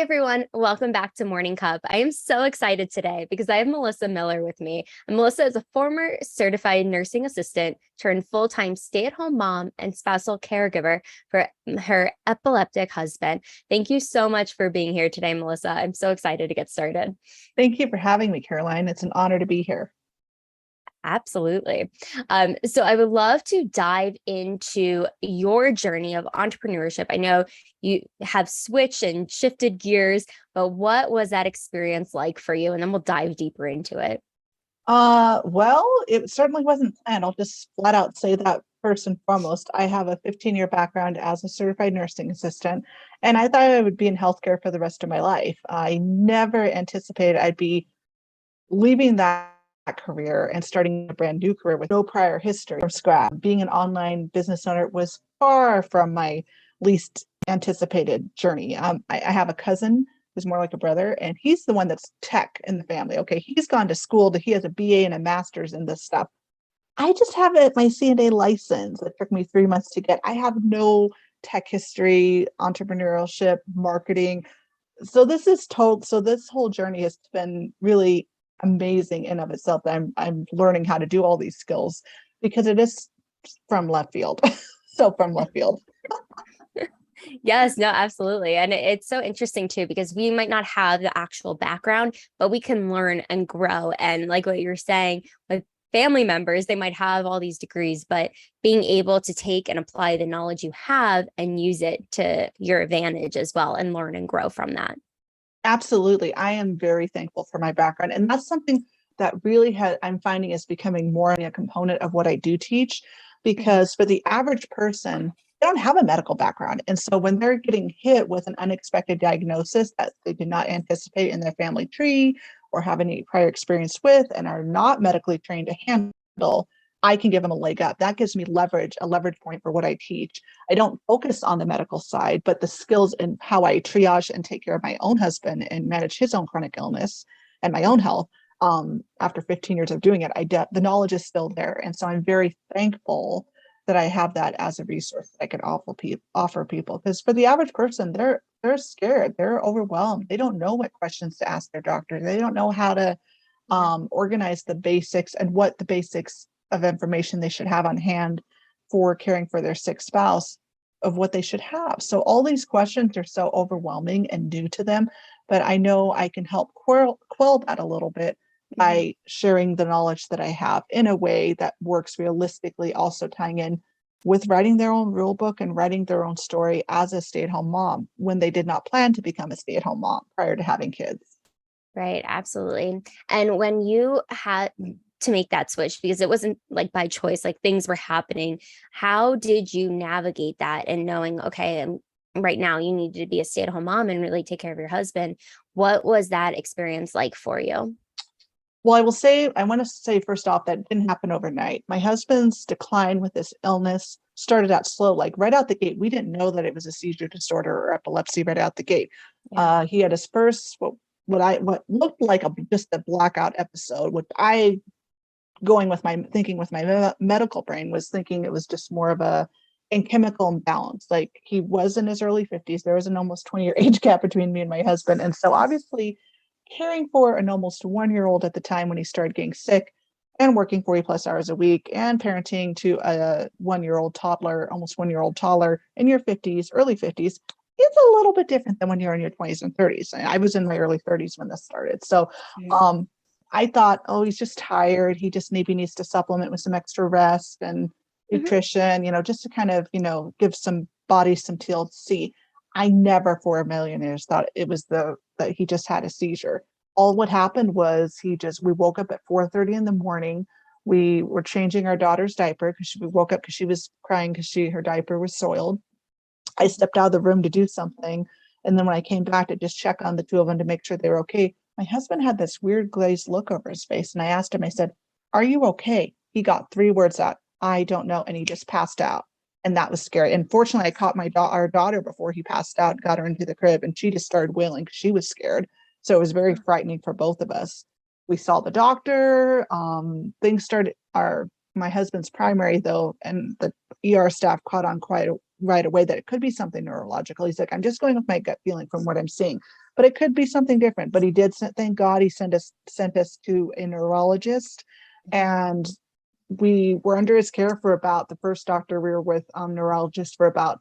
everyone. Welcome back to Morning Cup. I am so excited today because I have Melissa Miller with me. And Melissa is a former certified nursing assistant turned full-time stay-at-home mom and spousal caregiver for her epileptic husband. Thank you so much for being here today, Melissa. I'm so excited to get started. Thank you for having me, Caroline. It's an honor to be here. Absolutely. So I would love to dive into your journey of entrepreneurship. I know you have switched and shifted gears, but what was that experience like for you? And then we'll dive deeper into it. Well, it certainly wasn't planned. I'll just flat out say that first and foremost. I have a 15-year background as a certified nursing assistant, and I thought I would be in healthcare for the rest of my life. I never anticipated I'd be leaving that career and starting a brand new career with no prior history from scratch. Being an online business owner was far from my least anticipated journey. I have a cousin who's more like a brother, and he's the one that's tech in the family. Okay, he's gone to school, he has a BA and a master's in this stuff. I just have my CNA license. It took me 3 months to get. I have no tech history, entrepreneurship, marketing. So this whole journey has been really amazing in of itself. I'm learning how to do all these skills because it is from left field. So from left field. Yes, no, absolutely. And it's so interesting too, because we might not have the actual background, but we can learn and grow. And like what you're saying with family members, they might have all these degrees, but being able to take and apply the knowledge you have and use it to your advantage as well and learn and grow from that. Absolutely. I am very thankful for my background. And that's something that really I'm finding is becoming more a component of what I do teach, because for the average person, they don't have a medical background. And so when they're getting hit with an unexpected diagnosis that they did not anticipate in their family tree or have any prior experience with and are not medically trained to handle, I can give them a leg up. That gives me a leverage point for what I teach. I don't focus on the medical side, but the skills and how I triage and take care of my own husband and manage his own chronic illness and my own health. After 15 years of doing it, the knowledge is still there. And so I'm very thankful that I have that as a resource that I could offer people. Because for the average person, they're scared, they're overwhelmed. They don't know what questions to ask their doctor. They don't know how to organize the basics and what the basics of information they should have on hand for caring for their sick spouse of what they should have. So all these questions are so overwhelming and new to them, but I know I can help quell that a little bit by sharing the knowledge that I have in a way that works realistically, also tying in with writing their own rule book and writing their own story as a stay-at-home mom when they did not plan to become a stay-at-home mom prior to having kids. Right, absolutely. And when you had to make that switch, because it wasn't like by choice, like things were happening, how did you navigate that and knowing, okay, right now you need to be a stay-at-home mom and really take care of your husband? What was that experience like for you? Well, I want to say first off, that didn't happen overnight. My husband's decline with this illness started out slow, like right out the gate. We didn't know that it was a seizure disorder or epilepsy right out the gate. Yeah. He had his first, what looked like just a blackout episode, which thinking with my medical brain was thinking it was just more of a chemical imbalance. Like he was in his early 50s. There was an almost 20-year age gap between me and my husband. And so obviously caring for an almost 1-year-old at the time when he started getting sick and working 40 plus hours a week and parenting to a 1-year-old toddler, almost 1-year-old toddler in your 50s, early 50s, it's a little bit different than when you're in your 20s and 30s. I was in my early 30s when this started. So I thought, oh, he's just tired. He just maybe needs to supplement with some extra rest and nutrition, just to kind of, give some body some TLC. I never for a million years thought it was that he just had a seizure. All what happened was we woke up at 4:30 in the morning. We were changing our daughter's diaper because we woke up because she was crying because her diaper was soiled. I stepped out of the room to do something. And then when I came back to just check on the two of them to make sure they were okay, my husband had this weird glazed look over his face. And I asked him, I said, "Are you okay?" He got 3 words out, "I don't know." And he just passed out. And that was scary. And fortunately, I caught our daughter before he passed out, got her into the crib, and she just started wailing because she was scared. So it was very frightening for both of us. We saw the doctor. Things started, my husband's primary though, and the ER staff caught on quite right away that it could be something neurological. He's like, "I'm just going with my gut feeling from what I'm seeing." but it could be something different. But he did thank God he sent us to a neurologist, and we were under his care for about the first doctor we were with, neurologist, for about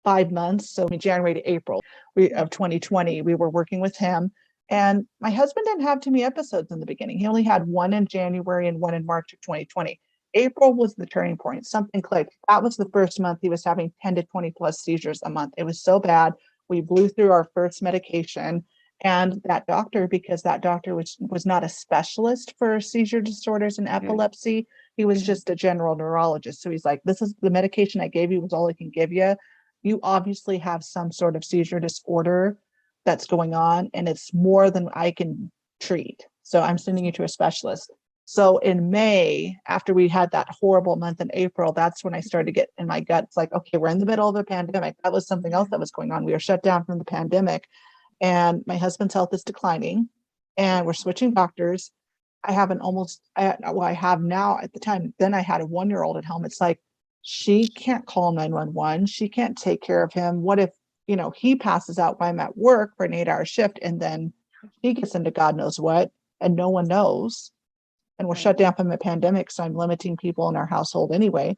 5 months. So January to April of 2020, we were working with him. And my husband didn't have too many episodes in the beginning. He only had one in January and one in March of 2020. April was the turning point. Something clicked. That was the first month he was having 10 to 20 plus seizures a month. It was so bad. We blew through our first medication. And that doctor, because that doctor was not a specialist for seizure disorders and epilepsy, he was just a general neurologist. So he's like, this is the medication I gave you was all I can give you. You obviously have some sort of seizure disorder that's going on, and it's more than I can treat. So I'm sending you to a specialist. So in May, after we had that horrible month in April, that's when I started to get in my gut. It's like, okay, we're in the middle of a pandemic. That was something else that was going on. We were shut down from the pandemic, and my husband's health is declining, and we're switching doctors. I have I have now at the time, then I had a 1-year-old at home. It's like, she can't call 911. She can't take care of him. What if, he passes out while I'm at work for an 8-hour shift, and then he gets into God knows what, and no one knows. And we're shut down from a pandemic. So I'm limiting people in our household anyway.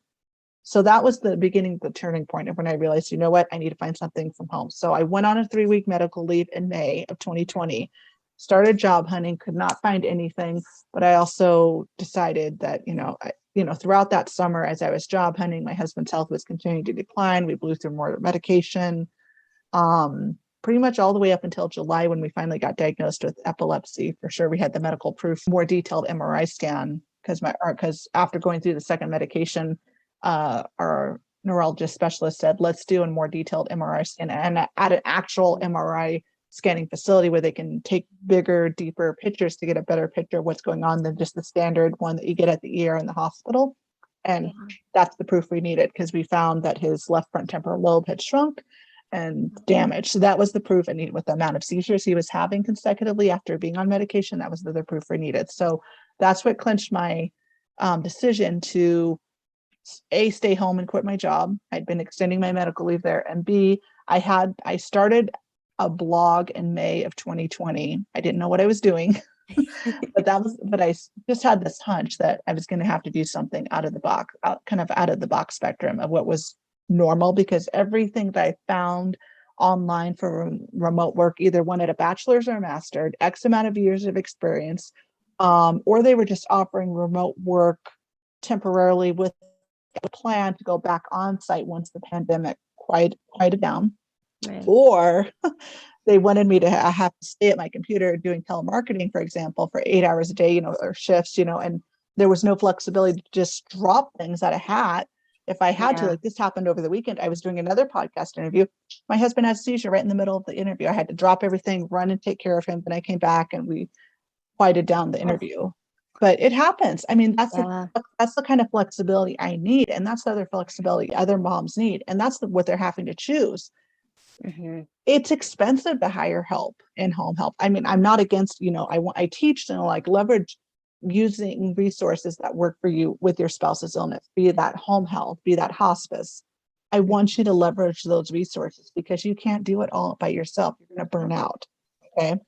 So that was the beginning, the turning point of when I realized, you know what, I need to find something from home. So I went on a 3-week medical leave in May of 2020, started job hunting, could not find anything. But I also decided that, throughout that summer, as I was job hunting, my husband's health was continuing to decline. We blew through more medication, pretty much all the way up until July, when we finally got diagnosed with epilepsy. For sure, we had the medical proof, more detailed MRI scan, because after going through the second medication, our neurologist specialist said, let's do a more detailed MRI scan, and at an actual MRI scanning facility where they can take bigger, deeper pictures to get a better picture of what's going on than just the standard one that you get at the ER in the hospital. And that's the proof we needed, because we found that his left front temporal lobe had shrunk and damaged. So that was the proof I needed. With the amount of seizures he was having consecutively after being on medication, that was the other proof we needed. So that's what clinched my decision to A, stay home and quit my job. I'd been extending my medical leave there, and B, I started a blog in May of 2020. I didn't know what I was doing, but I just had this hunch that I was going to have to do something out of the box, kind of out of the box spectrum of what was normal, because everything that I found online for remote work either wanted a bachelor's or a master's, X amount of years of experience, or they were just offering remote work temporarily with a plan to go back on site once the pandemic quieted down. Right. Or they wanted me to have to stay at my computer doing telemarketing, for example, for 8 hours a day, or shifts, and there was no flexibility to just drop things out of hat. If I had to, like this happened over the weekend, I was doing another podcast interview. My husband had a seizure right in the middle of the interview. I had to drop everything, run and take care of him. Then I came back and we quieted down the interview. But it happens. I mean, that's the kind of flexibility I need. And that's the other flexibility other moms need. And that's what they're having to choose. Mm-hmm. It's expensive to hire help in home help. I mean, I'm not against, I teach and leverage using resources that work for you with your spouse's illness, be that home health, be that hospice. I want you to leverage those resources, because you can't do it all by yourself. You're going to burn out. Okay.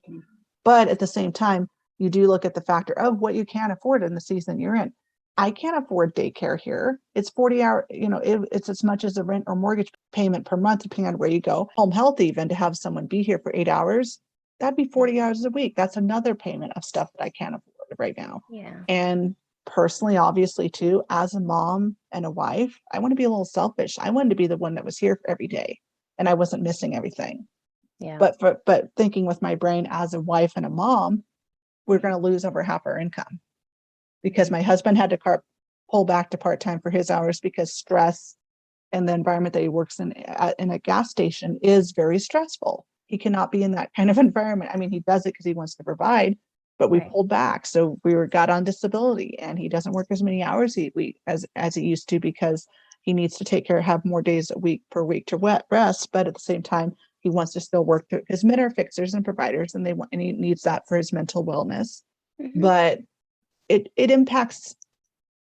But at the same time, you do look at the factor of what you can afford in the season you're in. I can't afford daycare here. It's 40 hours, it's as much as a rent or mortgage payment per month, depending on where you go. Home health, even to have someone be here for 8 hours, that'd be 40 hours a week. That's another payment of stuff that I can't afford right now. Yeah. And personally, obviously too, as a mom and a wife, I want to be a little selfish. I wanted to be the one that was here for every day, and I wasn't missing everything. Yeah. But thinking with my brain as a wife and a mom, we're going to lose over half our income, because my husband had to pull back to part-time for his hours, because stress and the environment that he works in a gas station is very stressful. He cannot be in that kind of environment. I mean, he does it because he wants to provide, but we pulled back. So got on disability, and he doesn't work as many hours as he used to, because he needs to have more days per week to rest. But at the same time, he wants to still work through, because men are fixers and providers, and he needs that for his mental wellness. Mm-hmm. But it impacts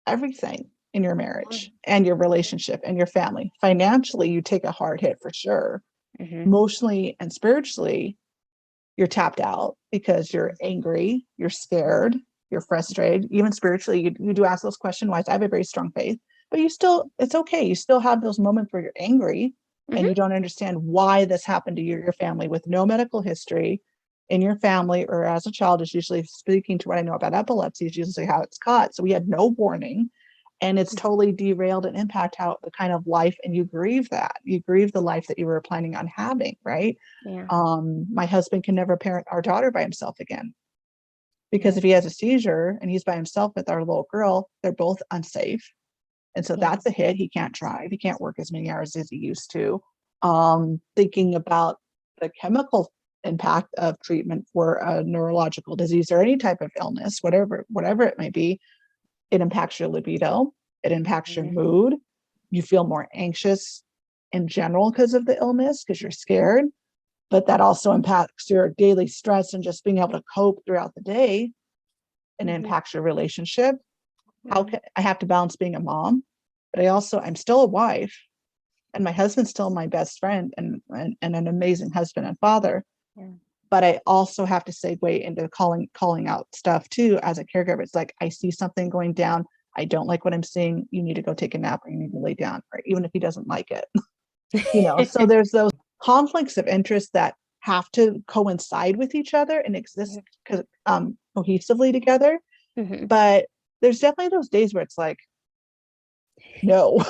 everything in your marriage and your relationship and your family. Financially, you take a hard hit for sure. Mm-hmm. Emotionally and spiritually, you're tapped out because you're angry, you're scared, you're frustrated, even spiritually. You do ask those questions. Why? I have a very strong faith, but it's okay. You still have those moments where you're angry and Mhm. you don't understand why this happened to your family with no medical history in your family, or as a child. Is usually, speaking to what I know about epilepsy, is usually how it's caught. So we had no warning, and it's totally derailed and impact how the kind of life, and you grieve the life that you were planning on having, right? Yeah. My husband can never parent our daughter by himself again, because Yeah. if he has a seizure and he's by himself with our little girl, they're both unsafe. And so Yeah. that's a hit. He can't drive. He can't work as many hours as he used to. Thinking about the chemical impact of treatment for a neurological disease or any type of illness, whatever it may be, it impacts your libido. It impacts your Mhm. mood. You feel more anxious in general because of the illness, because you're scared. But that also impacts your daily stress and just being able to cope throughout the day, and Mhm. impacts your relationship. How Mhm. can I have to balance being a mom, but I'm still a wife, and my husband's still my best friend, and an amazing husband and father. Yeah. But I also have to segue into calling out stuff too as a caregiver. It's like, I see something going down. I don't like what I'm seeing. You need to go take a nap, or you need to lay down, or even if he doesn't like it. So there's those conflicts of interest that have to coincide with each other and exist cohesively together. Mhm. But there's definitely those days where it's like, no.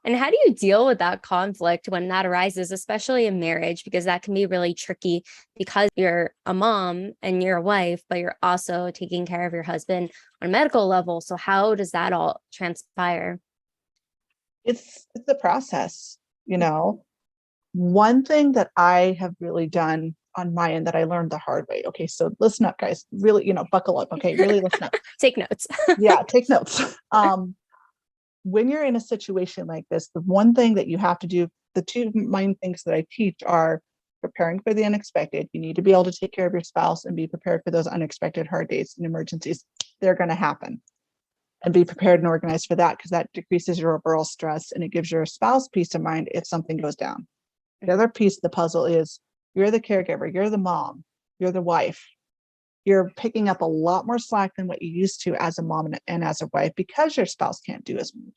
And how do you deal with that conflict when that arises, especially in marriage? Because that can be really tricky because you're a mom and you're a wife, but you're also taking care of your husband on a medical level. So how does that all transpire? It's a process, you know. One thing that I have really done on my end that I learned the hard way. Okay, so listen up, guys. Really, buckle up. Okay, really listen up. Take notes. Yeah, take notes. When you're in a situation like this, the one thing that you have to do, the two main things that I teach are preparing for the unexpected. You need to be able to take care of your spouse and be prepared for those unexpected hard days and emergencies. They're going to happen. And be prepared and organized for that, because that decreases your overall stress and it gives your spouse peace of mind if something goes down. The other piece of the puzzle is, you're the caregiver, you're the mom, you're the wife. You're picking up a lot more slack than what you used to as a mom and as a wife, because your spouse can't do as much.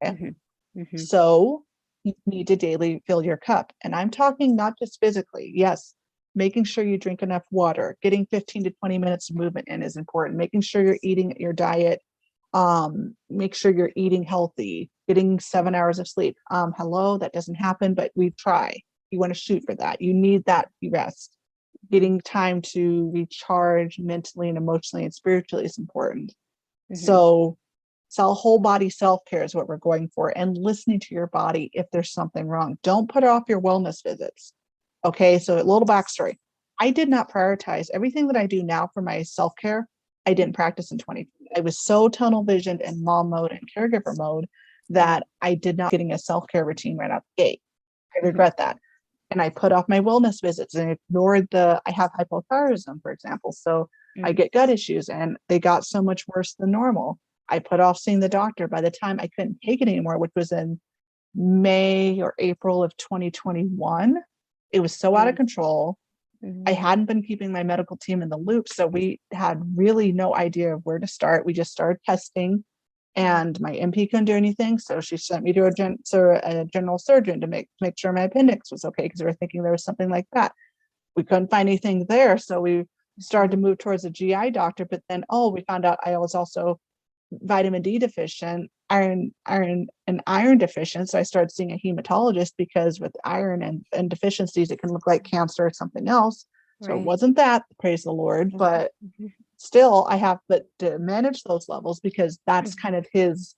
Okay? Mhm. Mhm. So you need to daily fill your cup. And I'm talking not just physically. Yes, making sure you drink enough water, getting 15 to 20 minutes of movement in is important, making sure you're eating your diet, make sure you're eating healthy, getting 7 hours of sleep. Hello, that doesn't happen, but we try. You want to shoot for that. You need that rest. Getting time to recharge mentally and emotionally and spiritually is important. Mhm. So whole body self-care is what we're going for, and listening to your body if there's something wrong. Don't put off your wellness visits. Okay, so a little backstory. I did not prioritize everything that I do now for my self-care. I didn't practice in 2020. I was so tunnel visioned in mom mode and caregiver mode that I did not getting a self-care routine right out the gate. I Mhm. regret that. And I put off my wellness visits and ignored I have hypothyroidism, for example. So I Mhm. get gut issues, and they got so much worse than normal. I put off seeing the doctor. By the time I couldn't take it anymore, which was in May or April of 2021, it was so out of Mhm. control. I Mhm. hadn't been keeping my medical team in the loop. So we had really no idea of where to start. We just started testing, and my MP couldn't do anything. So she sent me to a general surgeon to make sure my appendix was okay, because we were thinking there was something like that. We couldn't find anything there. So we started to move towards a GI doctor. But then, we found out I was also vitamin D deficient, and iron deficient. So I started seeing a hematologist, because with iron and deficiencies, it can look like cancer or something else. So it Right. wasn't that, praise the Lord, but Mhm. still I have to manage those levels, because that's Mhm. kind of his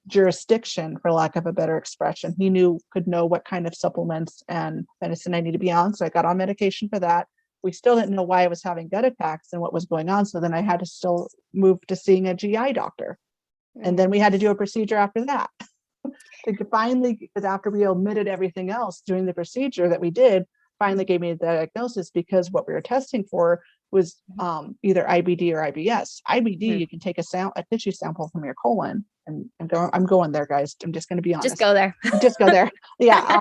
jurisdiction, for lack of a better expression. He could know what kind of supplements and medicine I need to be on. So I got on medication for that. We still didn't know why I was having gut attacks and what was going on. So then I had to still move to seeing a GI doctor. And then Mhm. we had to do a procedure after that. To finally, because after we omitted everything else, doing the procedure that we did finally gave me the diagnosis, because what we were testing for was either IBD or IBS. IBD, Mhm. you can take a tissue sample from your colon, and go. I'm going there, guys. I'm just going to be Just honest. go there. Just go there. Yeah.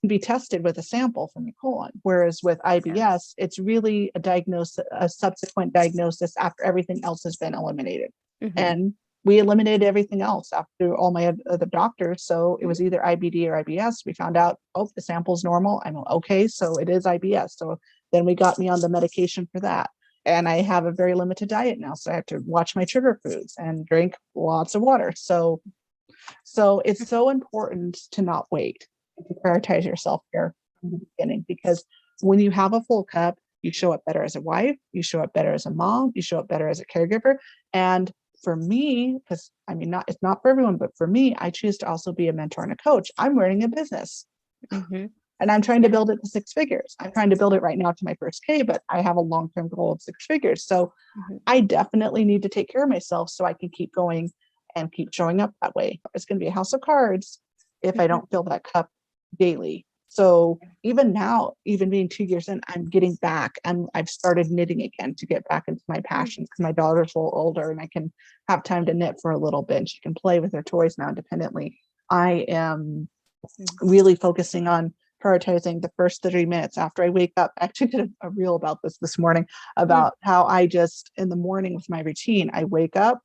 be tested with a sample from your colon. Whereas with IBS, it's really a diagnosis, a subsequent diagnosis after everything else has been eliminated. Mm-hmm. And we eliminated everything else after all my other doctors. So it was either IBD or IBS. We found out, oh, the sample's normal. I'm okay. So it is IBS. So then we got me on the medication for that. And I have a very limited diet now. So I have to watch my sugar foods and drink lots of water. So it's so important to not wait, to prioritize your self-care from the beginning, because when you have a full cup, you show up better as a wife, you show up better as a mom, you show up better as a caregiver. And for me, because it's not for everyone, but for me, I choose to also be a mentor and a coach. I'm running a business. Mm-hmm. And I'm trying to build it to 6 figures. I'm trying to build it right now to my first K, but I have a long-term goal of 6 figures. So I definitely need to take care of myself so I can keep going and keep showing up that way. It's going to be a house of cards if I don't fill that cup daily. So even now, even being 2 years in, I'm getting back, and I've started knitting again to get back into my passion, because my daughter's a little older and I can have time to knit for a little bit, and she can play with her toys now independently. I am really focusing on prioritizing the first 30 minutes after I wake up. I actually did a reel about this morning, about how I just, in the morning with my routine, I wake up,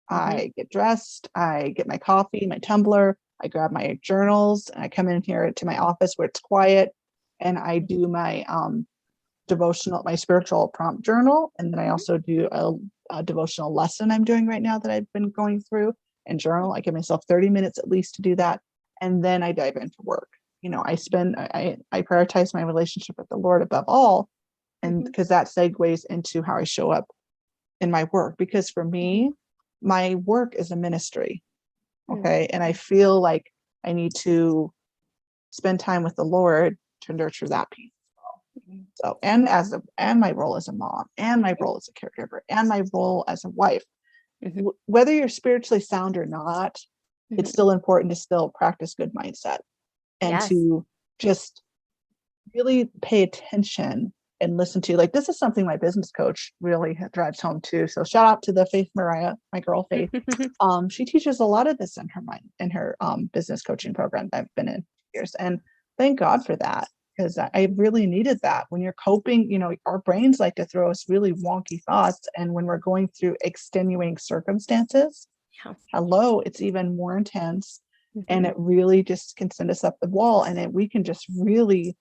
I get dressed, I get my coffee, my tumbler, I grab my journals, and I come in here to my office where it's quiet, and I do my devotional, my spiritual prompt journal. And then I also do a devotional lesson I'm doing right now that I've been going through, and journal. I give myself 30 minutes at least to do that. And then I dive into work. I prioritize my relationship with the Lord above all. And because that segues into how I show up in my work, because for me, my work is a ministry. Okay. And I feel like I need to spend time with the Lord to nurture that piece. So, and my role as a mom, and my role as a caregiver, and my role as a wife, whether you're spiritually sound or not, it's still important to still practice good mindset, and to just really pay attention and listen to, like, this is something my business coach really drives home too. So shout out to the Faith Mariah, my girl Faith. She teaches a lot of this in her business coaching program that I've been in for years. And thank God for that, because I really needed that. When you're coping, our brains like to throw us really wonky thoughts. And when we're going through extenuating circumstances, it's even more intense. And it really just can send us up the wall, and we can just really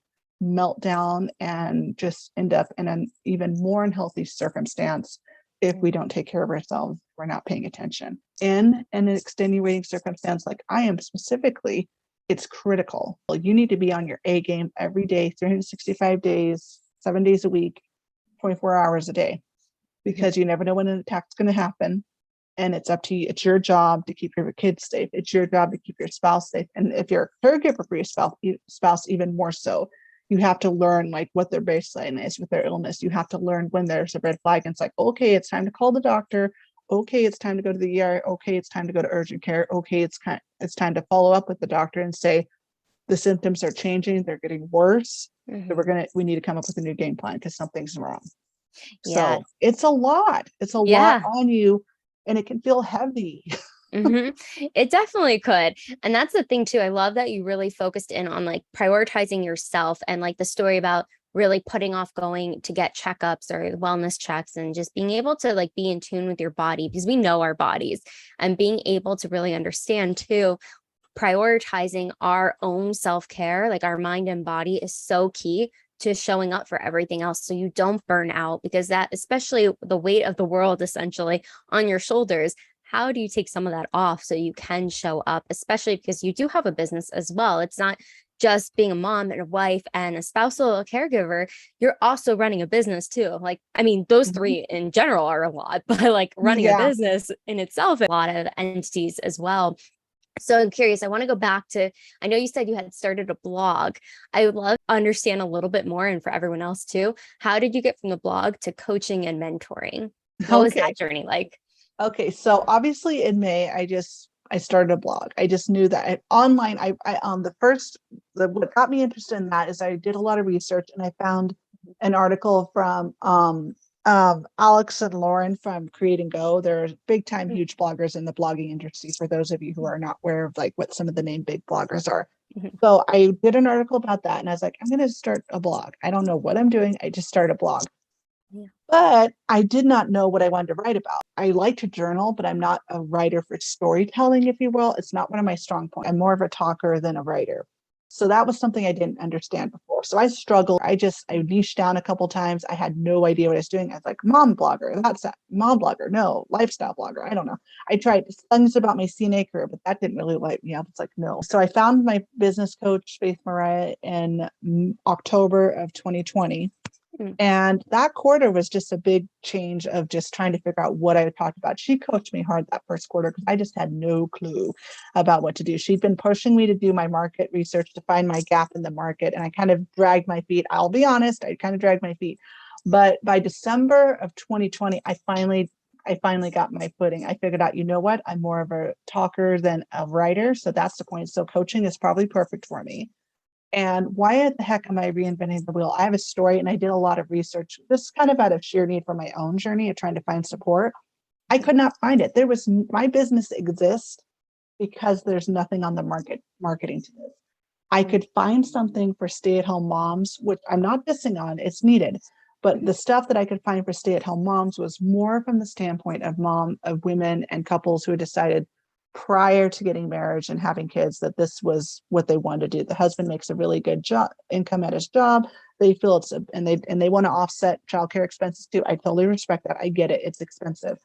melt down and just end up in an even more unhealthy circumstance if we don't take care of ourselves. We're not paying attention. In an extenuating circumstance like I am specifically, it's critical. You need to be on your A game every day, 365 days, 7 days a week, 24 hours a day, because you never know when an attack's going to happen. And it's up to you. It's your job to keep your kids safe. It's your job to keep your spouse safe. And if you're a caregiver for your spouse, even more so, you have to learn like what their baseline is with their illness. You have to learn when there's a red flag, and it's like, okay, it's time to call the doctor. Okay, it's time to go to the ER. Okay, it's time to go to urgent care. Okay, it's time to follow up with the doctor and say, the symptoms are changing. They're getting worse. So we need to come up with a new game plan because something's wrong. Yeah. So it's a lot. It's a lot on you. And it can feel heavy. It definitely could. And that's the thing too. I love that you really focused in on like prioritizing yourself, and like the story about really putting off going to get checkups or wellness checks, and just being able to like be in tune with your body, because we know our bodies, and being able to really understand too, prioritizing our own self-care, like our mind and body, is so key to showing up for everything else, so you don't burn out, because that, especially the weight of the world essentially on your shoulders, how do you take some of that off so you can show up, especially because you do have a business as well. It's not just being a mom and a wife and a spousal caregiver, you're also running a business too. Like, those three in general are a lot, but like running a business in itself, a lot of entities as well. So I'm curious, I want to go back to, I know you said you had started a blog. I would love to understand a little bit more, and for everyone else too, how did you get from the blog to coaching and mentoring? What was that journey like? Okay. So obviously in May, I started a blog. I just knew that online, what got me interested in that is I did a lot of research, and I found an article from, Alex and Lauren from Create and Go. They're big time, huge bloggers in the blogging industry. For those of you who are not aware of like what some of the name big bloggers are, Mhm. So I did an article about that and I was like, I'm going to start a blog. I don't know what I'm doing. I just started a blog. Yeah. But I did not know what I wanted to write about. I like to journal, but I'm not a writer for storytelling, if you will. It's not one of my strong points. I'm more of a talker than a writer. So that was something I didn't understand before. So I struggled. I niched down a couple times. I had no idea what I was doing. I was like, mom blogger. That's that. Mom blogger. No, lifestyle blogger. I don't know. I tried things about my CNA career, but that didn't really light me up. It's like, no. So I found my business coach, Faith Mariah, in October of 2020. Mm. And that quarter was just a big change of just trying to figure out what I would talk about. She coached me hard that first quarter because I just had no clue about what to do. She'd been pushing me to do my market research to find my gap in the market. And I kind of dragged my feet. I'll be honest, I kind of dragged my feet. But by December of 2020, I finally got my footing. I figured out, you know what? I'm more of a talker than a writer. So that's the point. So coaching is probably perfect for me. And why the heck am I reinventing the wheel? I have a story and I did a lot of research, just kind of out of sheer need for my own journey of trying to find support. I could not find it. My business exists because there's nothing on the market marketing to this. I could find something for stay-at-home moms, which I'm not dissing on, it's needed. But the stuff that I could find for stay-at-home moms was more from the standpoint of women and couples who had decided prior to getting marriage and having kids that this was what they wanted to do. The husband makes a really good job income at his job. They feel and they want to offset childcare expenses too. I totally respect that. I get it. It's expensive.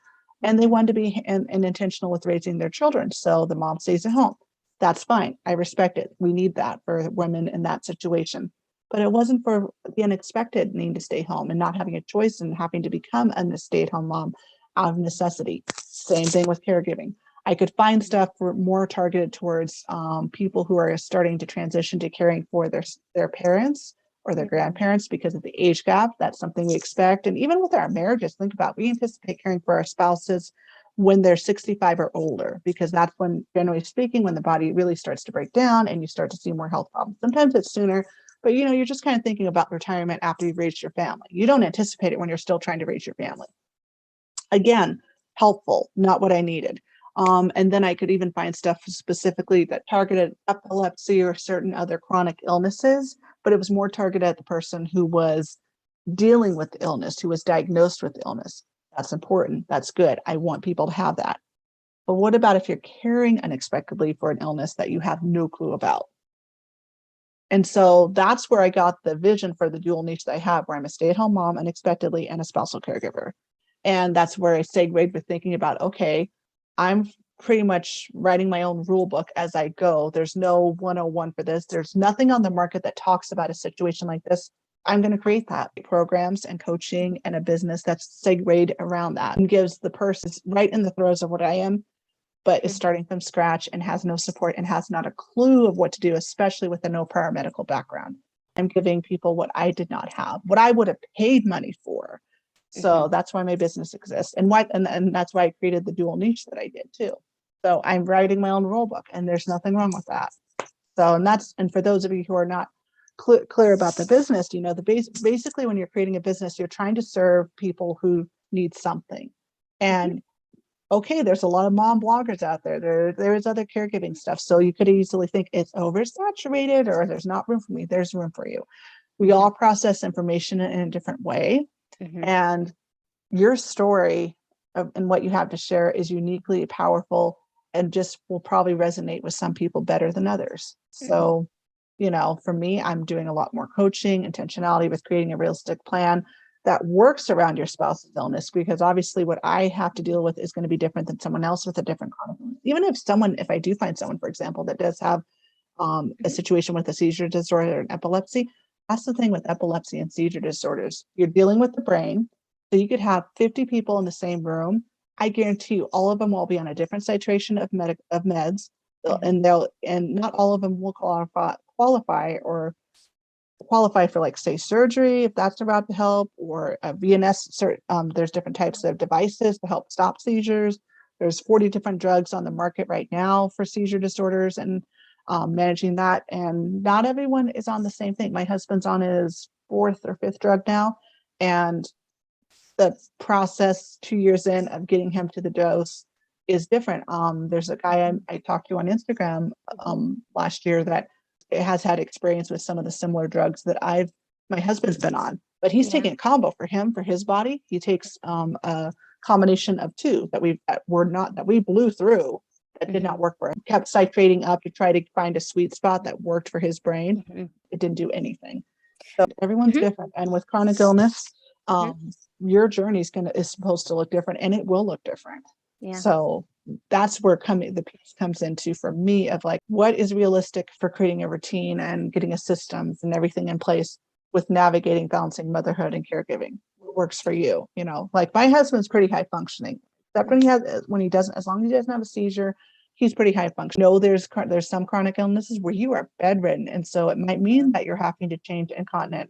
And they want to be and intentional with raising their children. So the mom stays at home. That's fine. I respect it. We need that for women in that situation. But it wasn't for the unexpected needing to stay home and not having a choice and having to become a stay-at-home mom out of necessity. Same thing with caregiving. I could find stuff for more targeted towards people who are starting to transition to caring for their parents or their grandparents because of the age gap. That's something we expect. And even with our marriages, think about, we anticipate caring for our spouses when they're 65 or older, because that's when, generally speaking, when the body really starts to break down and you start to see more health problems. Sometimes it's sooner, but you're just kind of thinking about retirement after you've raised your family. You don't anticipate it when you're still trying to raise your family. Again, helpful, not what I needed. And then I could even find stuff specifically that targeted epilepsy or certain other chronic illnesses, but it was more targeted at the person who was dealing with illness, who was diagnosed with illness. That's important. That's good. I want people to have that. But what about if you're caring unexpectedly for an illness that you have no clue about? And so that's where I got the vision for the dual niche that I have, where I'm a stay-at-home mom unexpectedly and a spousal caregiver. And that's where I segued with thinking about, okay, I'm pretty much writing my own rule book as I go. There's no 101 for this. There's nothing on the market that talks about a situation like this. I'm going to create that programs and coaching and a business that's segued around that and gives the person right in the throes of what I am, but is starting from scratch and has no support and has not a clue of what to do, especially with a no prior medical background. I'm giving people what I did not have, what I would have paid money for. So that's why my business exists, and that's why I created the dual niche that I did too. So I'm writing my own rule book, and there's nothing wrong with that. So and for those of you who are not clear about the business, basically when you're creating a business, you're trying to serve people who need something. And okay, there's a lot of mom bloggers out there. There is other caregiving stuff. So you could easily think it's oversaturated or there's not room for me. There's room for you. We all process information in a different way. And your story and what you have to share is uniquely powerful and just will probably resonate with some people better than others. So, for me, I'm doing a lot more coaching, intentionality with creating a realistic plan that works around your spouse's illness, because obviously what I have to deal with is going to be different than someone else with a different chronic illness. Even if I do find someone, for example, that does have a situation with a seizure disorder and epilepsy, that's the thing with epilepsy and seizure disorders. You're dealing with the brain. So you could have 50 people in the same room. I guarantee you all of them will be on a different titration of meds, and not all of them will qualify for, like, say, surgery if that's about to help, or a VNS. There's different types of devices to help stop seizures. There's 40 different drugs on the market right now for seizure disorders and managing that. And not everyone is on the same thing. My husband's on his 4th or 5th drug now, and the process 2 years in of getting him to the dose is different. There's a guy I talked to on Instagram last year that has had experience with some of the similar drugs that my husband's been on, but he's taking a combo for his body. He takes a combination of two that we blew through that did not work for him. Kept citrating up to try to find a sweet spot that worked for his brain. It didn't do anything. So everyone's different. And with chronic illness, your journey is supposed to look different, and it will look different. So that's where the piece comes into for me of like, what is realistic for creating a routine and getting a systems and everything in place with navigating, balancing motherhood and caregiving. What works for you? Like my husband's pretty high functioning, except when he doesn't, as long as he doesn't have a seizure, he's pretty high functioning. No, there's some chronic illnesses where you are bedridden. And so it might mean that you're having to change incontinent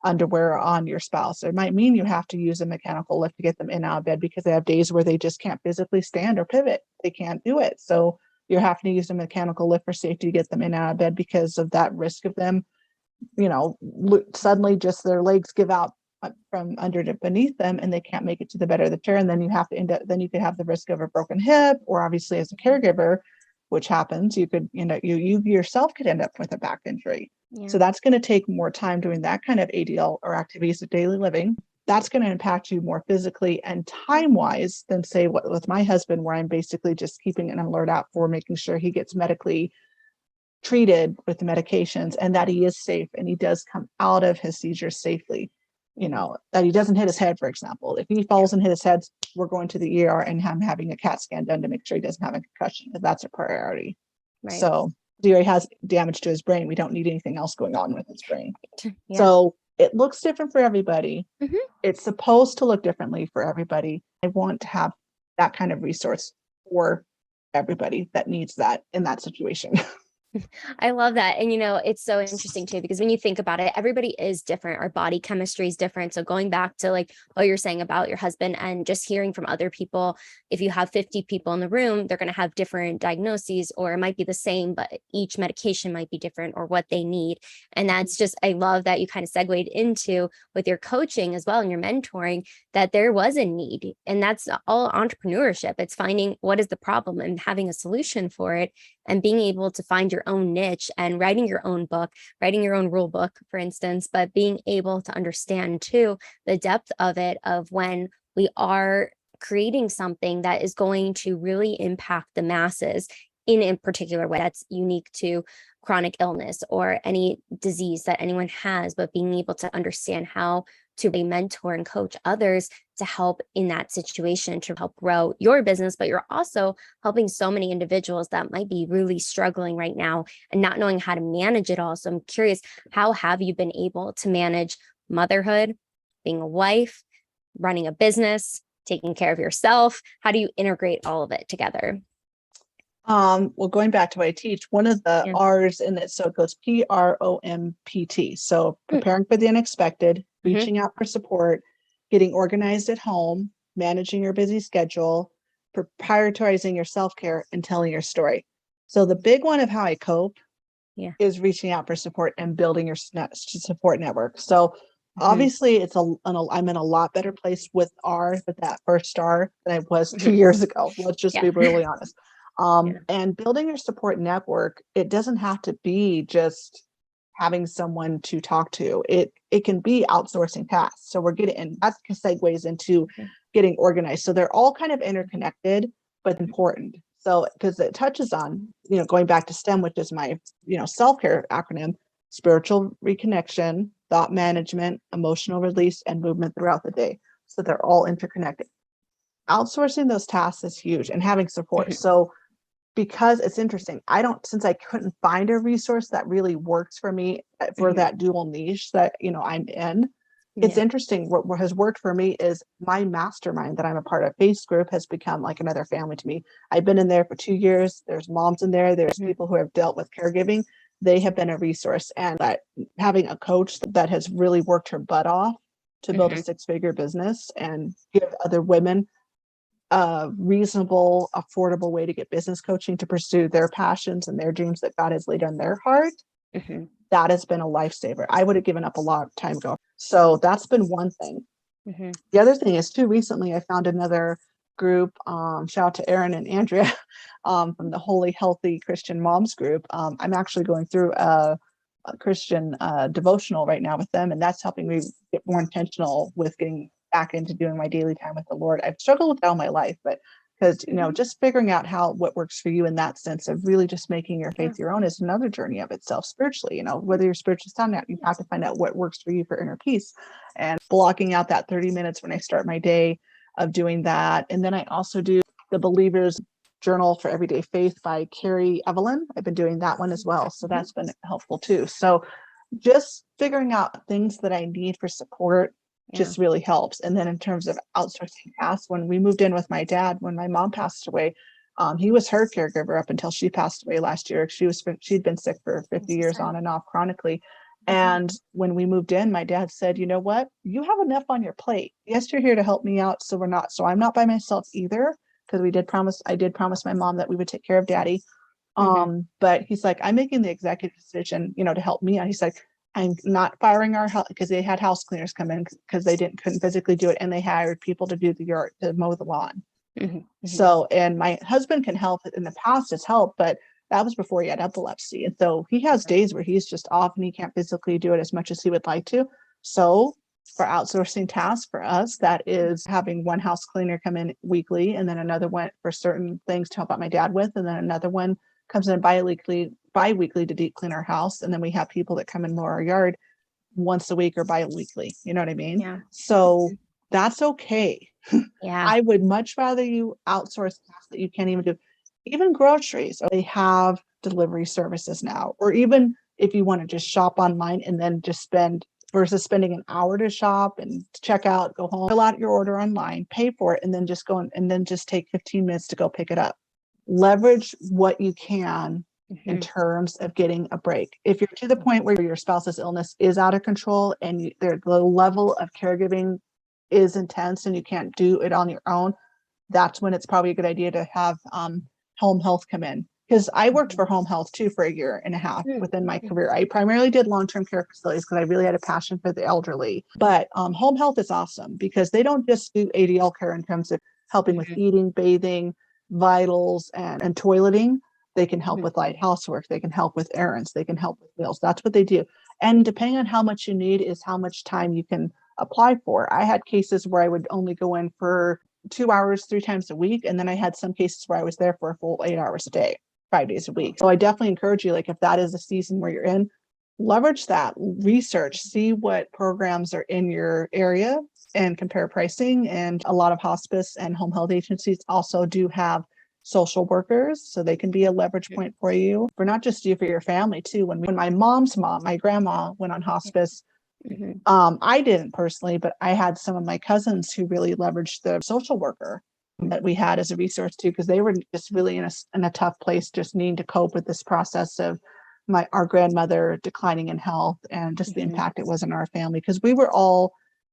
underwear on your spouse. It might mean you have to use a mechanical lift to get them in and out of bed because they have days where they just can't physically stand or pivot. They can't do it. So you're having to use a mechanical lift for safety to get them in and out of bed because of that risk of them, suddenly just their legs give out from under to beneath them and they can't make it to the bed or the chair. And then you could have the risk of a broken hip, or obviously as a caregiver, which happens, you could, you yourself could end up with a back injury. So that's going to take more time doing that kind of ADL or activities of daily living. That's going to impact you more physically and time-wise than say with my husband, where I'm basically just keeping an alert out for making sure he gets medically treated with the medications and that he is safe and he does come out of his seizures safely. That he doesn't hit his head, for example. If he falls and hit his head, we're going to the ER and I'm having a CAT scan done to make sure he doesn't have a concussion, because that's a priority. Right. So he already has damage to his brain. We don't need anything else going on with his brain. So it looks different for everybody. It's supposed to look differently for everybody. I want to have that kind of resource for everybody that needs that in that situation. I love that. And, it's so interesting too, because when you think about it, everybody is different. Our body chemistry is different. So going back to like what you're saying about your husband and just hearing from other people, if you have 50 people in the room, they're going to have different diagnoses, or it might be the same, but each medication might be different or what they need. And that's just, I love that you kind of segued into with your coaching as well and your mentoring, that there was a need. And that's all entrepreneurship. It's finding what is the problem and having a solution for it, and being able to find your own niche and writing your own book, writing your own rule book, for instance, but being able to understand too the depth of it, of when we are creating something that is going to really impact the masses in a particular way that's unique to chronic illness or any disease that anyone has, but being able to understand how to be mentor and coach others to help in that situation, to help grow your business, but you're also helping so many individuals that might be really struggling right now and not knowing how to manage it all. So I'm curious, how have you been able to manage motherhood, being a wife, running a business, taking care of yourself? How do you integrate all of it together? Well, going back to what I teach, one of the R's in it, so it goes PROMPT. So preparing for the unexpected, reaching out for support, getting organized at home, managing your busy schedule, prioritizing your self-care, and telling your story. So the big one of how I cope is reaching out for support and building your support network. So obviously I'm in a lot better place with that first R than I was 2 years ago. Let's just be brutally honest. And building your support network, it doesn't have to be just having someone to talk to. It can be outsourcing tasks. So and that segues into getting organized. So they're all kind of interconnected, but important. So, because it touches on, going back to STEM, which is my, self-care acronym: spiritual reconnection, thought management, emotional release, and movement throughout the day. So they're all interconnected. Outsourcing those tasks is huge, and having support. So because it's interesting, since I couldn't find a resource that really works for me for that dual niche that, I'm in, it's interesting. What has worked for me is my mastermind that I'm a part of, Face Group, has become like another family to me. I've been in there for 2 years. There's moms in there. There's people who have dealt with caregiving. They have been a resource. And having a coach that has really worked her butt off to build a 6-figure business and give other women a reasonable, affordable way to get business coaching to pursue their passions and their dreams that God has laid on their heart. That has been a lifesaver. I would have given up a long time ago. So that's been one thing. The other thing is too, recently I found another group, shout out to Erin and Andrea from the Holy Healthy Christian Moms group. I'm actually going through a Christian devotional right now with them, and that's helping me get more intentional with getting back into doing my daily time with the Lord. I've struggled with that all my life, but because just figuring out what works for you in that sense of really just making your faith your own is another journey of itself spiritually. Whether you're spiritually sound out, you have to find out what works for you for inner peace, and blocking out that 30 minutes when I start my day of doing that. And then I also do the Believer's Journal for Everyday Faith by Carrie Evelyn. I've been doing that one as well, so that's been helpful too. So just figuring out things that I need for support just really helps. And then in terms of outsourcing tasks, when we moved in with my dad, when my mom passed away, he was her caregiver up until she passed away last year. She'd been sick for 50 years on and off chronically. And when we moved in, my dad said, you know what, you have enough on your plate. Yes, you're here to help me out. So I'm not by myself either, because I did promise my mom that we would take care of daddy. But he's like, I'm making the executive decision, to help me out. He's like, I'm not firing our house, because they had house cleaners come in because they couldn't physically do it. And they hired people to do the yard, to mow the lawn. So, and my husband can help. In the past has helped, but that was before he had epilepsy. And so he has days where he's just off and he can't physically do it as much as he would like to. So for outsourcing tasks for us, that is having one house cleaner come in weekly, and then another one for certain things to help out my dad with. And then another one comes in bi-weekly to deep clean our house. And then we have people that come and mow our yard once a week or bi-weekly. You know what I mean? Yeah. So that's okay. Yeah. I would much rather you outsource tasks that you can't even do. Even groceries, they have delivery services now. Or even if you want to just shop online and then just versus spending an hour to shop and check out, go home, fill out your order online, pay for it, and then just go and then just take 15 minutes to go pick it up. Leverage what you can in terms of getting a break. If you're to the point where your spouse's illness is out of control and the level of caregiving is intense and you can't do it on your own, that's when it's probably a good idea to have home health come in. Because I worked for home health too for a year and a half within my career. I primarily did long-term care facilities because I really had a passion for the elderly. But home health is awesome because they don't just do ADL care in terms of helping with eating, bathing, vitals, and toileting. They can help with light housework. They can help with errands. They can help with meals. That's what they do. And depending on how much you need is how much time you can apply for. I had cases where I would only go in for 2 hours, 3 times a week. And then I had some cases where I was there for a full 8 hours a day, 5 days a week. So I definitely encourage you, like if that is a season where you're in, leverage that, research, see what programs are in your area and compare pricing. And a lot of hospice and home health agencies also do have social workers, so they can be a leverage point for you, for not just you, for your family too. When my mom's mom, my grandma, went on hospice, I didn't personally, but I had some of my cousins who really leveraged the social worker that we had as a resource too, because they were just really in a tough place, just needing to cope with this process of our grandmother declining in health and just the impact it was on our family, because we were all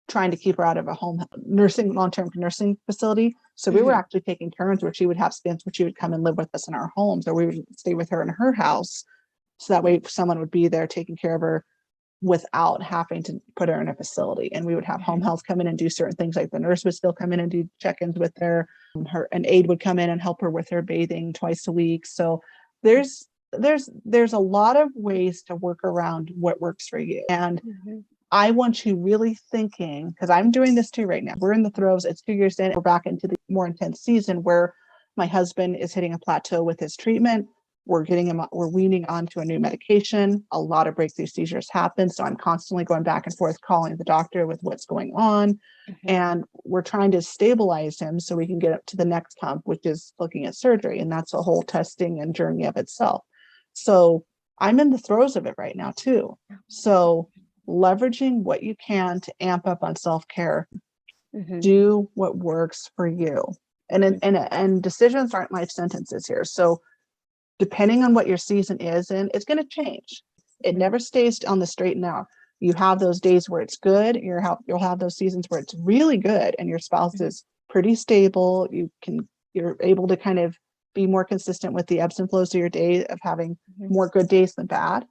trying to keep her out of a long-term nursing facility. So we were actually taking turns where she would have stints where she would come and live with us in our homes, or we would stay with her in her house. So that way someone would be there taking care of her without having to put her in a facility. And we would have home health come in and do certain things, like the nurse would still come in and do check-ins with her. An aide would come in and help her with her bathing twice a week. So there's a lot of ways to work around what works for you. And I want you really thinking, because I'm doing this too right now. We're in the throes. It's 2 years in. We're back into the more intense season where my husband is hitting a plateau with his treatment. We're weaning onto a new medication. A lot of breakthrough seizures happen. So I'm constantly going back and forth calling the doctor with what's going on. And we're trying to stabilize him so we can get up to the next hump, which is looking at surgery. And that's a whole testing and journey of itself. So I'm in the throes of it right now too. So leveraging what you can to amp up on self-care, do what works for you. And decisions aren't life sentences here. So depending on what your season is in, it's going to change. It never stays on the straight and narrow. You have those days where it's good. You'll have those seasons where it's really good and your spouse is pretty stable. You're able to kind of be more consistent with the ebbs and flows of your day, of having more good days than bad.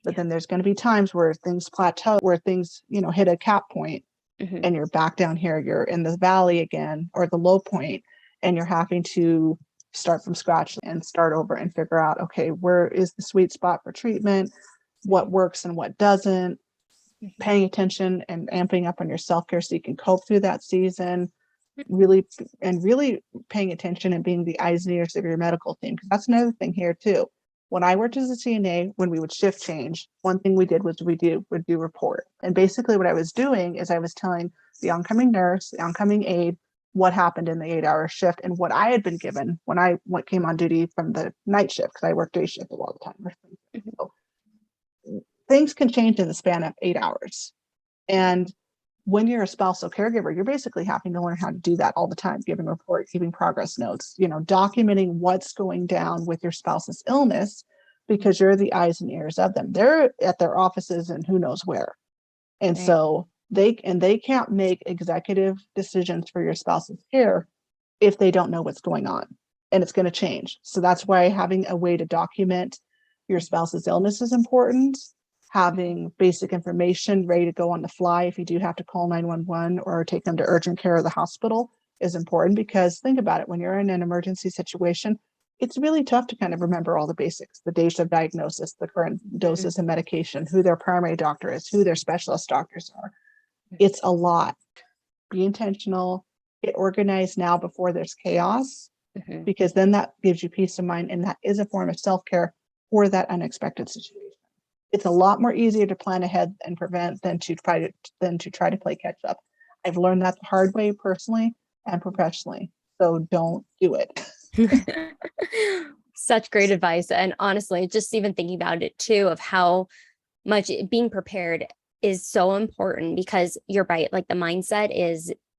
But then there's going to be times where things plateau, where things, hit a cap point and you're back down here, you're in the valley again, or the low point. and you're having to start from scratch and start over and figure out, okay, where is the sweet spot for treatment, what works and what doesn't, paying attention and amping up on your self-care so you can cope through that season, really paying attention and being the eyes and ears of your medical team. Because that's another thing here too. When I worked as a CNA, when we would shift change, one thing we did was would do report. And basically what I was doing is I was telling the oncoming nurse, the oncoming aide, what happened in the 8-hour shift and what I had been given when I came on duty from the night shift, because I worked day shift a lot of the time. So things can change in the span of 8 hours. And when you're a spousal caregiver, you're basically having to learn how to do that all the time, giving reports, keeping progress notes, documenting what's going down with your spouse's illness, because you're the eyes and ears of them. They're at their offices and who knows where. And so they can't make executive decisions for your spouse's care if they don't know what's going on, and it's going to change. So that's why having a way to document your spouse's illness is important. Having basic information ready to go on the fly if you do have to call 911 or take them to urgent care or the hospital is important, because think about it, when you're in an emergency situation, it's really tough to kind of remember all the basics, the dates of diagnosis, the current doses of medication, who their primary doctor is, who their specialist doctors are. It's a lot. Be intentional, get organized now before there's chaos, because then that gives you peace of mind, and that is a form of self-care for that unexpected situation. It's a lot more easier to plan ahead and prevent than to try to play catch up. I've learned that the hard way personally and professionally. So don't do it. Such great advice. And honestly, just even thinking about it too, of how much being prepared is so important, because you're right. Like the mindset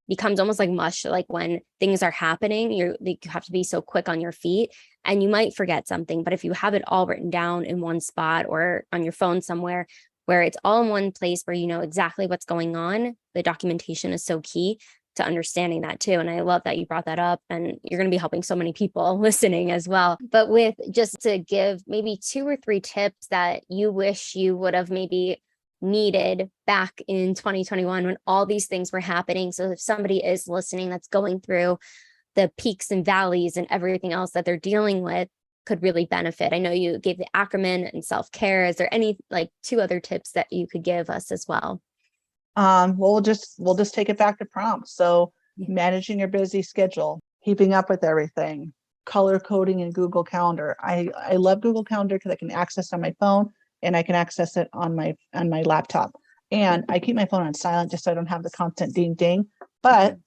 becomes almost like mush. Like when things are happening, you have to be so quick on your feet, and you might forget something. But if you have it all written down in one spot or on your phone somewhere where it's all in one place where you know exactly what's going on, the documentation is so key to understanding that too. And I love that you brought that up, and you're going to be helping so many people listening as well. But with just to give maybe 2 or 3 tips that you wish you would have maybe needed back in 2021 when all these things were happening. So if somebody is listening that's going through the peaks and valleys and everything else that they're dealing with, could really benefit. I know you gave the acronym and self-care. Is there any 2 other tips that you could give us as well? We'll just take it back to prompts. So managing your busy schedule, keeping up with everything, color coding in Google Calendar. I love Google Calendar because I can access it on my phone and I can access it on my laptop. And I keep my phone on silent just so I don't have the constant ding ding, but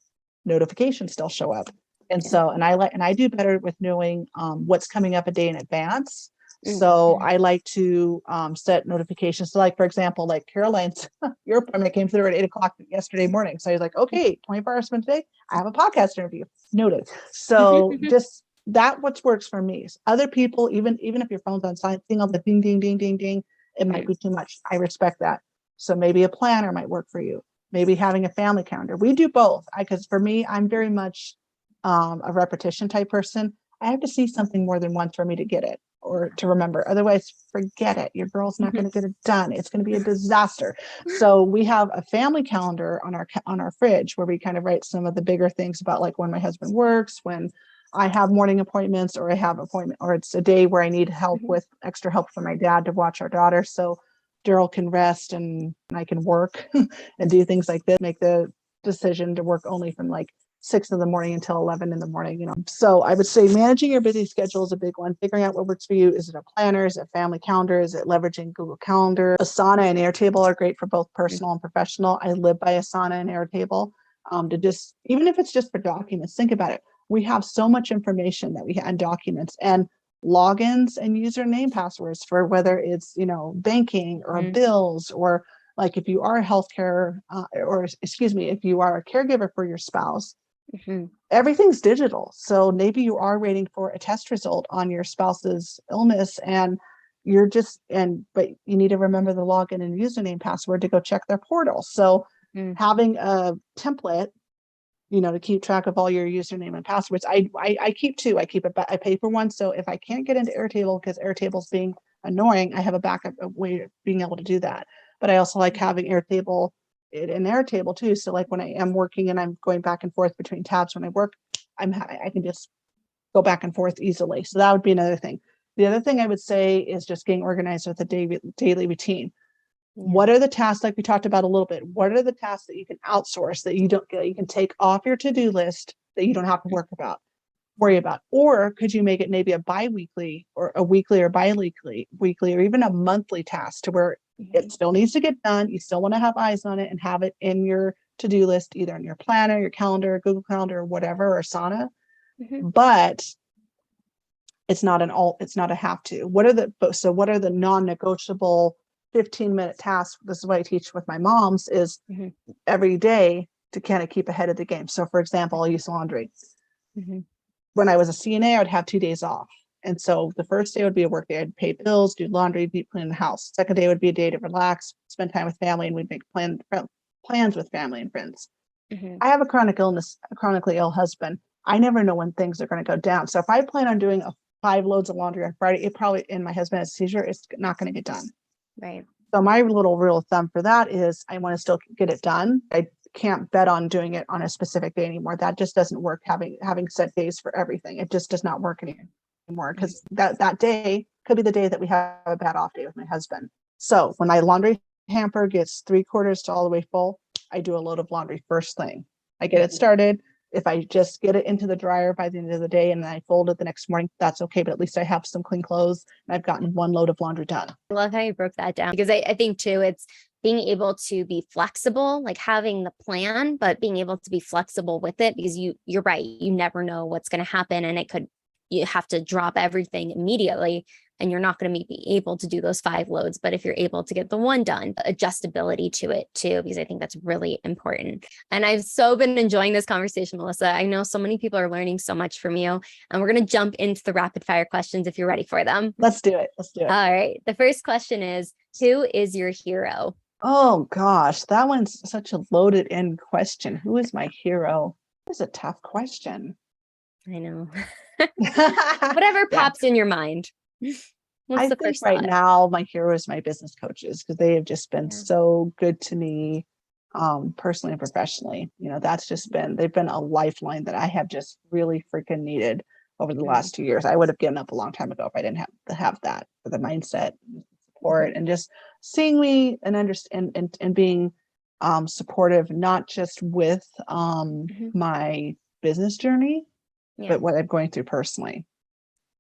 notifications still show up. And so, and I do better with knowing what's coming up a day in advance. So I like to set notifications. So like, for example, like Caroline's, your appointment came through at 8:00 yesterday morning. So I was like, okay, 24 hours from today, I have a podcast interview. Noted. So just that what works for me. Other people, even if your phone's on silent, seeing all the ding, ding, ding, ding, ding, it might be too much. I respect that. So maybe a planner might work for you. Maybe having a family calendar. We do both. Because for me, I'm very much a repetition type person. I have to see something more than once for me to get it or to remember. Otherwise, forget it. Your girl's not going to get it done. It's going to be a disaster. So we have a family calendar on our fridge where we kind of write some of the bigger things about, like when my husband works, when I have morning appointments, or I have appointment, or it's a day where I need help with extra help from my dad to watch our daughter. So Daryl can rest and I can work and do things like this, make the decision to work only from like 6 in the morning until 11 in the morning, So I would say managing your busy schedule is a big one. Figuring out what works for you. Is it a planner? Is it a family calendar? Is it leveraging Google Calendar? Asana and Airtable are great for both personal and professional. I live by Asana and Airtable to just, even if it's just for documents, think about it. We have so much information that we have in documents and logins and username passwords for whether it's, banking or bills, or like if you are a healthcare if you are a caregiver for your spouse, everything's digital. So maybe you are waiting for a test result on your spouse's illness and but you need to remember the login and username password to go check their portal. So having a template, to keep track of all your username and passwords. I keep 2. I pay for one. So if I can't get into Airtable because Airtable's being annoying, I have a backup way of being able to do that. But I also like having Airtable in Airtable too. So like when I am working and I'm going back and forth between tabs when I work, I can just go back and forth easily. So that would be another thing. The other thing I would say is just getting organized with a daily routine. Yeah. What are the tasks, like we talked about a little bit, what are the tasks that you can outsource, that you can take off your to-do list, that you don't have to worry about? Or could you make it maybe a bi-weekly or a weekly or bi-weekly or even a monthly task to where it still needs to get done. You still want to have eyes on it and have it in your to-do list, either in your planner, your calendar, Google Calendar, or whatever, or Asana. But it's not a have to. What are the non-negotiable 15-minute tasks? This is what I teach with my moms is every day to kind of keep ahead of the game. So for example, I'll use laundry. When I was a CNA, I would have 2 days off. And so the first day would be a work day. I'd pay bills, do laundry, deep clean the house. Second day would be a day to relax, spend time with family, and we'd make plans with family and friends. I have a chronically ill husband. I never know when things are going to go down. So if I plan on doing 5 loads of laundry on Friday, and my husband has a seizure, it's not going to get done. Right. So my little rule of thumb for that is I want to still get it done. I can't bet on doing it on a specific day anymore. That just doesn't work, having set days for everything. It just does not work anymore, because that day could be the day that we have a bad off day with my husband. So when my laundry hamper gets 3/4 to all the way full, I do a load of laundry first thing. I get it started. If I just get it into the dryer by the end of the day and then I fold it the next morning, that's okay. But at least I have some clean clothes and I've gotten 1 load of laundry done. I love how you broke that down, because I think too, it's being able to be flexible, like having the plan, but being able to be flexible with it, because you're right. You never know what's going to happen, and you have to drop everything immediately, and you're not going to be able to do those 5 loads. But if you're able to get the one done, adjustability to it too, because I think that's really important. And I've so been enjoying this conversation, Melissa. I know so many people are learning so much from you, and we're going to jump into the rapid fire questions if you're ready for them. Let's do it. All right. The first question is, who is your hero? Oh gosh, that one's such a loaded in question. Who is my hero? It's a tough question. I know. Whatever pops in your mind. I think right now my hero is my business coaches, because they have just been so good to me, personally and professionally. They've been a lifeline that I have just really freaking needed over the last 2 years. I would have given up a long time ago if I didn't have that, for the mindset, support, and just seeing me and understand and being supportive, not just with my business journey, but what I'm going through personally.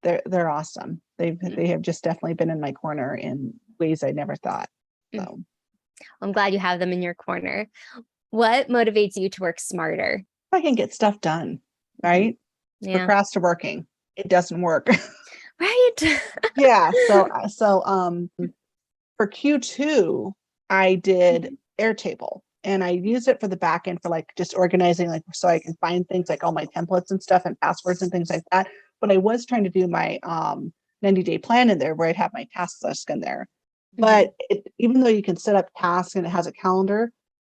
They're awesome. They have just definitely been in my corner in ways I never thought. So I'm glad you have them in your corner. What motivates you to work smarter? I can get stuff done, right? Procrastinating, it doesn't work. Right. Yeah. So for Q2, I did Airtable, and I use it for the back end for like just organizing, like so I can find things like all my templates and stuff and passwords and things like that. But I was trying to do my 90-day plan in there where I'd have my task list in there. But even though you can set up tasks and it has a calendar,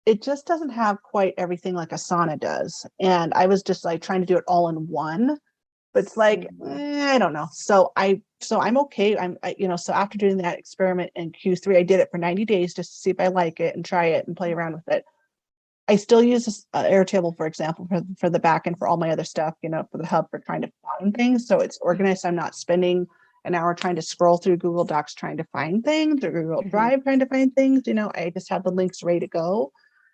it just doesn't have quite everything like Asana does. And I was just like trying to do it all in one. But it's like, I don't know. So I'm okay. So after doing that experiment in Q3, I did it for 90 days just to see if I like it and try it and play around with it. I still use this Airtable, for example, for the back end for all my other stuff, for the hub for trying to find things. So it's organized. I'm not spending an hour trying to scroll through Google Docs trying to find things, or Google Drive trying to find things. I just have the links ready to go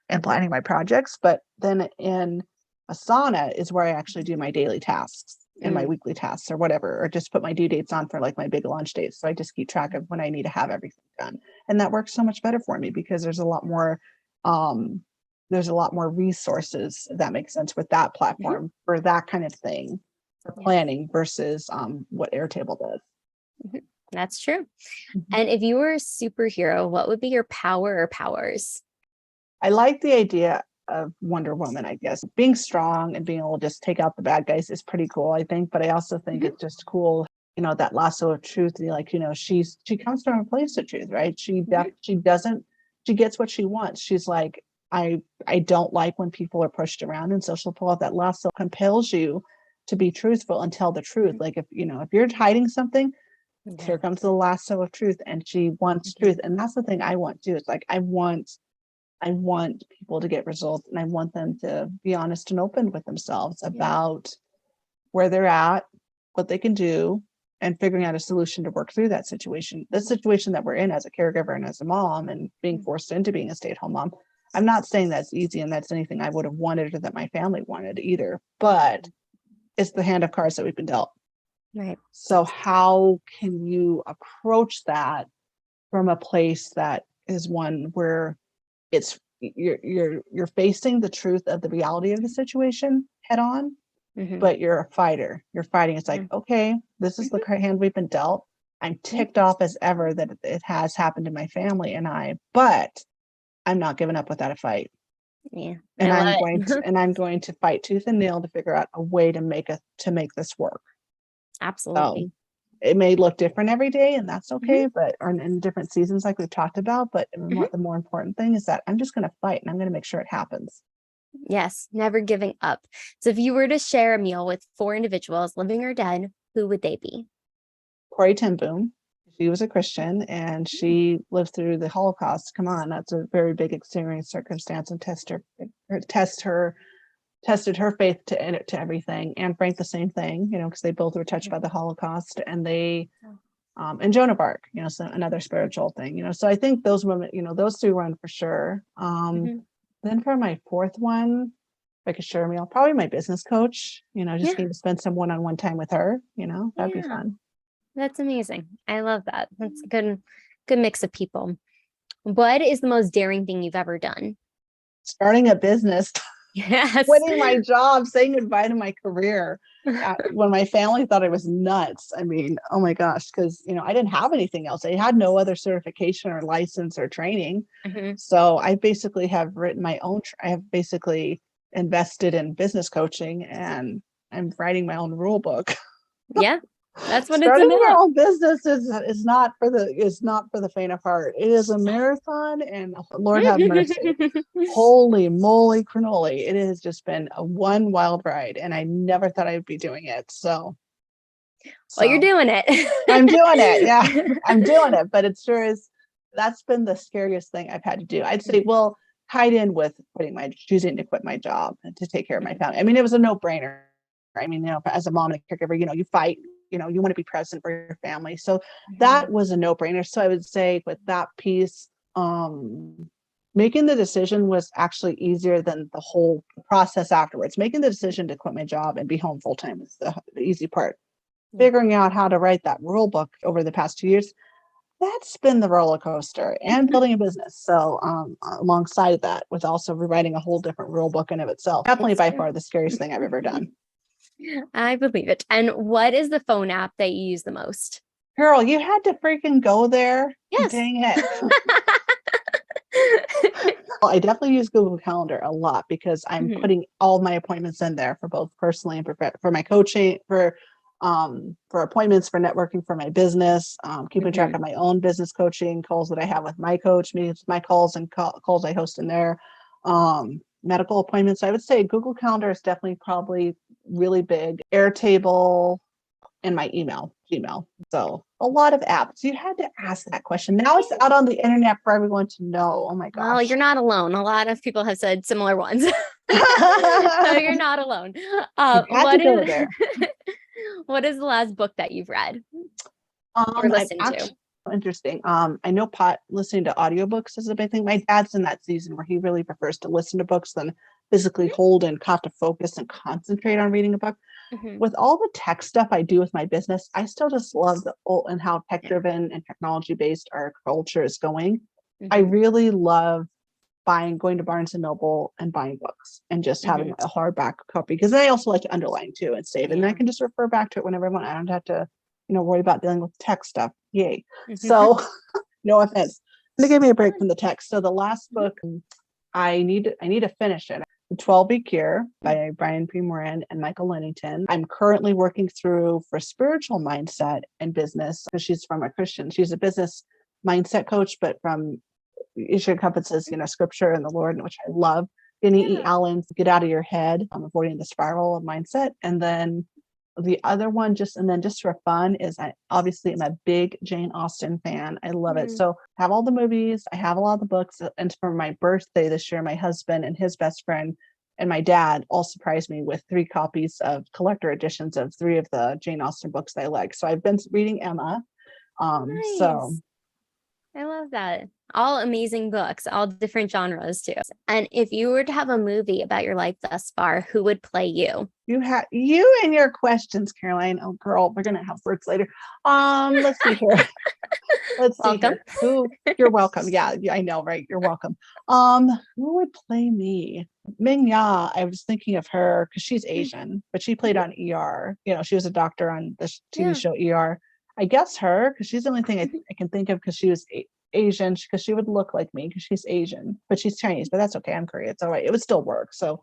and planning my projects. But then in Asana is where I actually do my daily tasks and my weekly tasks or whatever, or just put my due dates on for like my big launch dates. So I just keep track of when I need to have everything done. And that works so much better for me because there's a lot more resources, if that makes sense, with that platform for that kind of thing, for planning versus what Airtable does. That's true. And if you were a superhero, what would be your power or powers? I like the idea of Wonder Woman, I guess. Being strong and being able to just take out the bad guys is pretty cool, I think. But I also think it's just cool, that lasso of truth. She comes from a place of truth, right? She gets what she wants. She's like, I don't like when people are pushed around, and so she'll pull out that lasso, compels you to be truthful and tell the truth. Like if you're hiding something, here comes the lasso of truth, and she wants truth. And that's the thing I want too. It's like I want people to get results, and I want them to be honest and open with themselves about where they're at, what they can do, and figuring out a solution to work through that situation. The situation that we're in as a caregiver and as a mom and being forced into being a stay-at-home mom. I'm not saying that's easy and that's anything I would have wanted or that my family wanted either, but it's the hand of cards that we've been dealt. Right. So how can you approach that from a place that is one where it's you're facing the truth of the reality of the situation head on, but you're a fighter. You're fighting. It's like, okay, this is the hand we've been dealt. I'm ticked off as ever that it has happened to my family and but I'm not giving up without a fight. Yeah. And I'm going to fight tooth and nail to figure out a way to make this work. Absolutely. So it may look different every day, and that's okay, but or in different seasons like we've talked about, but the more important thing is that I'm just going to fight and I'm going to make sure it happens. Yes, never giving up. So if you were to share a meal with 4 individuals, living or dead, who would they be? Corey ten Boom. She was a Christian and she lived through the Holocaust. Come on, that's a very big experience, circumstance, and tested her faith to everything. And Frank, the same thing, because they both were touched by the Holocaust, and and Joan of Arc, so another spiritual thing, so I think those women, those 3 run for sure. Then for my 4th one, if I could share a meal, probably my business coach, just need to spend some one-on-one time with her, that'd be fun. That's amazing. I love that. That's a good mix of people. What is the most daring thing you've ever done? Starting a business. Yes. Quitting my job, saying goodbye to my career when my family thought I was nuts. I mean, oh my gosh, because I didn't have anything else. I had no other certification or license or training. So I basically have written my own. I have basically invested in business coaching, and I'm writing my own rule book. Yeah. That's what Starting it's about. your own business is not for the faint of heart. It is a marathon, and Lord have mercy. Holy moly cannoli. It has just been a one wild ride, and I never thought I'd be doing it. So you're doing it. I'm doing it. Yeah, I'm doing it. But it sure is. That's been the scariest thing I've had to do. I'd say, well, tied in with choosing to quit my job and to take care of my family. I mean, it was a no-brainer. I mean, as a mom and a caregiver, you fight, you want to be present for your family. So that was a no-brainer. So I would say with that piece, making the decision was actually easier than the whole process afterwards. Making the decision to quit my job and be home full-time is the easy part. Figuring out how to write that rule book over the past 2 years, that's been the roller coaster, and building a business. So alongside that, with also rewriting a whole different rule book in of itself. Definitely by far the scariest thing I've ever done. I believe it. And what is the phone app that you use the most? Girl, you had to freaking go there. Yes. Dang it. Well, I definitely use Google Calendar a lot because I'm putting all my appointments in there for both personally and for my coaching, for appointments, for networking, for my business, keeping track of my own business coaching calls that I have with my coach, my calls and calls I host in there, medical appointments. I would say Google Calendar is definitely probably really big. Airtable and my Gmail. So a lot of apps. You had to ask that question. Now it's out on the internet for everyone to know. Oh my gosh. Well, you're not alone. A lot of people have said similar ones. So you're not alone. What is the last book that you've read or listened to? Interesting. I know listening to audiobooks is a big thing. My dad's in that season where he really prefers to listen to books than physically hold and have to focus and concentrate on reading a book. With all the tech stuff I do with my business, I still just love and how tech driven and technology based our culture is going. I really love going to Barnes and Noble and buying books and just having a hardback copy, because I also like to underline too and save, and I can just refer back to it whenever I want. I don't have to worry about dealing with tech stuff. Yay. So no offense, they gave me a break from the tech. So the last book, I need to finish it. The 12-Week Cure by Brian P. Moran and Michael Lennington. I'm currently working through for spiritual mindset and business, because she's from a Christian. She's a business mindset coach, but she encompasses, scripture and the Lord, which I love. Jenny E. Allen's Get Out of Your Head, Avoiding the Spiral of Mindset. And then the other one, just for fun, is I obviously am a big Jane Austen fan. I love it. So I have all the movies, I have a lot of the books. And for my birthday this year, my husband and his best friend And my dad also surprised me with 3 copies of collector editions of 3 of the Jane Austen books that I like. So I've been reading Emma. So Nice. I love that. All amazing books, all different genres too. And if you were to have a movie about your life thus far, who would play you? you and your questions, Caroline. Oh, girl, we're gonna have words later. Let's see here. Let's see Welcome. here. Who? You're welcome. Yeah, I know, right? You're welcome. Who would play me? Ming Ya. I was thinking of her because she's Asian, but she played on ER. She was a doctor on the TV Yeah. show ER. I guess her, because she's the only thing I can think of because she was Asian, because she would look like me because she's Asian, but she's Chinese, but that's okay. I'm Korean. It's all right. It would still work. So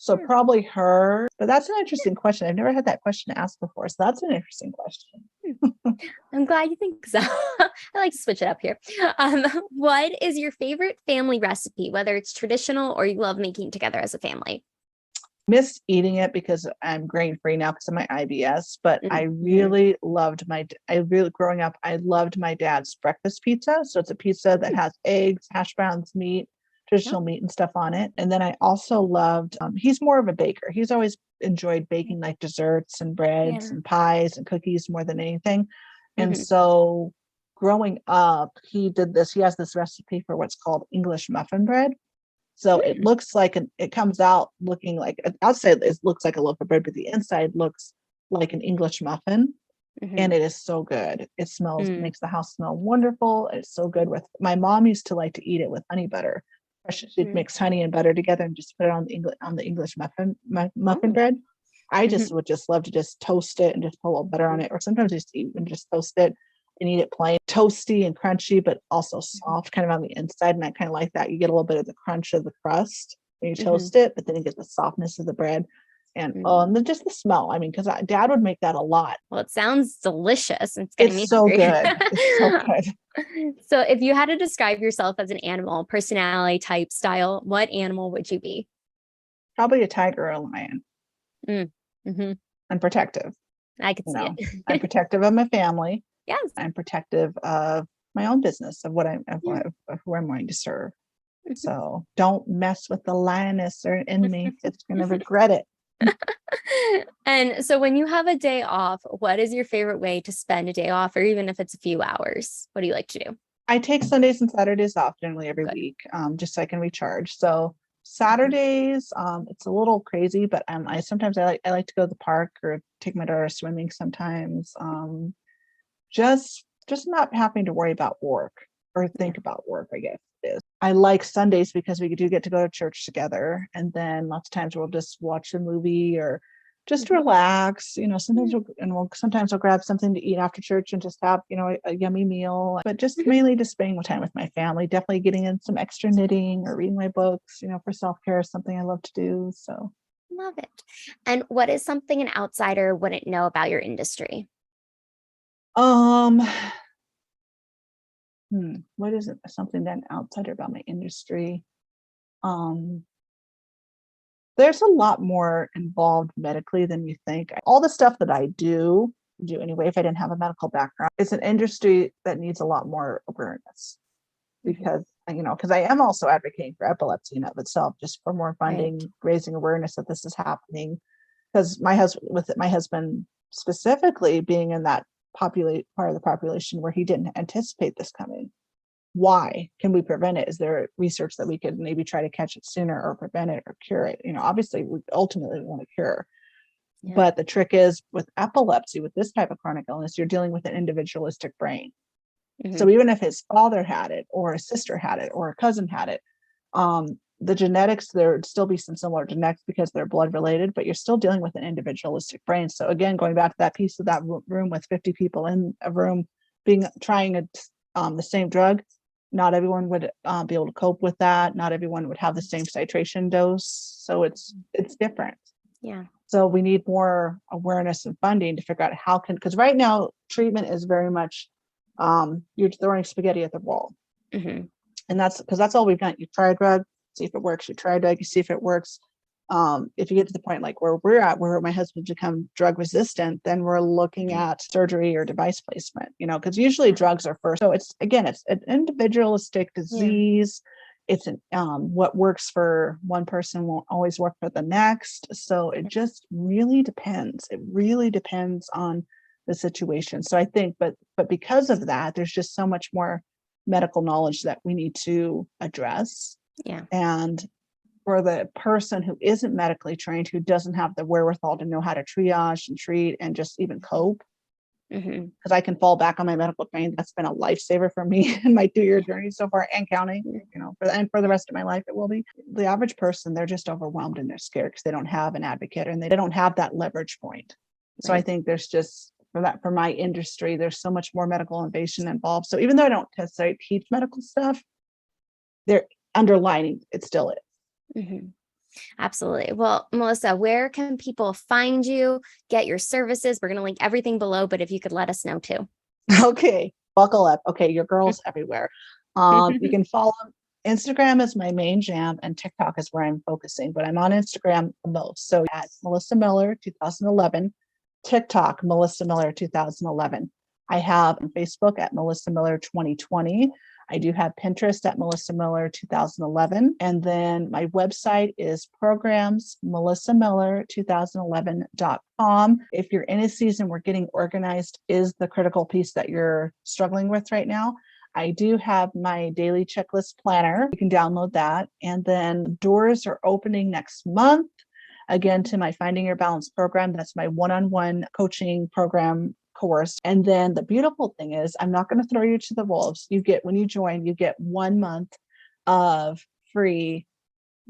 Yeah. probably her, but that's an interesting question. I've never had that question asked before. So that's an interesting question. I'm glad you think so. I like to switch it up here. What is your favorite family recipe, whether it's traditional or you love making together as a family? Miss eating it because I'm grain free now because of my IBS, but I really loved growing up, I loved my dad's breakfast pizza. So it's a pizza that has eggs, hash browns, meat, traditional meat and stuff on it. And then I also loved, he's more of a baker. He's always enjoyed baking like desserts and breads and pies and cookies more than anything. And so growing up, he has this recipe for what's called English muffin bread. So it looks like it comes out looking like, outside it looks like a loaf of bread, but the inside looks like an English muffin. And it is so good. It makes the house smell wonderful. It's so good my mom used to like to eat it with honey butter. She'd mix honey and butter together and just put it on the English muffin bread. I just would just love to just toast it and just put a little butter on it. Or sometimes I just toast it and eat it plain, toasty and crunchy, but also soft kind of on the inside. And I kind of like that. You get a little bit of the crunch of the crust when you toast it, but then you get the softness of the bread. And then just the smell. I mean, because Dad would make that a lot. Well, it sounds delicious. It's getting me so hungry. good. It's so good. So if you had to describe yourself as an animal, personality type, style, what animal would you be? Probably a tiger or a lion. I'm protective. I could see it. I'm protective of my family. Yes. I'm protective of my own business, of who I'm going to serve. So don't mess with the lioness or in me. It's going to regret it. And so when you have a day off, what is your favorite way to spend a day off, or even if it's a few hours? What do you like to do? I take Sundays and Saturdays off generally every week, just so I can recharge. So Saturdays, it's a little crazy, but I like to go to the park or take my daughter swimming sometimes. Just not having to worry about work or think about work, I guess it is. I like Sundays because we do get to go to church together, and then lots of times we'll just watch a movie or just relax. Sometimes we'll grab something to eat after church and just have a yummy meal. But just mainly just spending time with my family. Definitely getting in some extra knitting or reading my books. For self-care is something I love to do. So love it. And what is something an outsider wouldn't know about your industry? What is it? Something that an outsider about my industry? There's a lot more involved medically than you think. All the stuff that I do anyway, if I didn't have a medical background, it's an industry that needs a lot more awareness because I am also advocating for epilepsy in of itself, just for more funding, raising awareness that this is happening. Because my husband specifically being in that part of the population where he didn't anticipate this coming. Why? Can we prevent it? Is there research that we could maybe try to catch it sooner or prevent it or cure it? Obviously we ultimately want to cure. But the trick is with epilepsy, with this type of chronic illness, you're dealing with an individualistic brain. So even if his father had it or a sister had it or a cousin had it, the genetics, there would still be some similar genetics because they're blood related, but you're still dealing with an individualistic brain. So again, going back to that piece of that room with 50 people in a room trying the same drug, not everyone would be able to cope with that. Not everyone would have the same titration dose. So it's different. Yeah. So we need more awareness and funding to figure out because right now treatment is very much, you're throwing spaghetti at the wall. And that's because that's all we've done. You try a drug, see if it works. You try a drug, you see if it works. If you get to the point like where we're at, where my husband's become drug resistant, then we're looking at surgery or device placement, because usually drugs are first. So it's an individualistic disease. it's what works for one person won't always work for the next. So it just really depends. It really depends on the situation. So I think, but because of that, there's just so much more medical knowledge that we need to address. Yeah. And for the person who isn't medically trained, who doesn't have the wherewithal to know how to triage and treat and just even cope, Mm-hmm. because I can fall back on my medical training. That's been a lifesaver for me in my 2-year journey so far and counting, for the rest of my life, it will be. The average person, they're just overwhelmed and they're scared because they don't have an advocate and they don't have that leverage point. So I think there's just, for my industry, there's so much more medical innovation involved. So even though I don't necessarily teach medical stuff, they're underlining it still is. Mm-hmm. Absolutely. Well, Melissa, where can people find you, get your services? We're going to link everything below, but if you could let us know too. Okay, buckle up. Okay, your girl's everywhere. You can follow Instagram is my main jam, and TikTok is where I'm focusing, but I'm on Instagram the most. So at Melissa Miller 2011, TikTok Melissa Miller 2011. I have on Facebook at Melissa Miller 2020. I do have Pinterest at Melissa Miller 2011. And then my website is programsmelissamiller2011.com. If you're in a season where getting organized is the critical piece that you're struggling with right now, I do have my daily checklist planner. You can download that. And then doors are opening next month, again, to my Finding Your Balance program. That's my one-on-one coaching program course. And then the beautiful thing is, I'm not going to throw you to the wolves. When you join, you get 1 month of free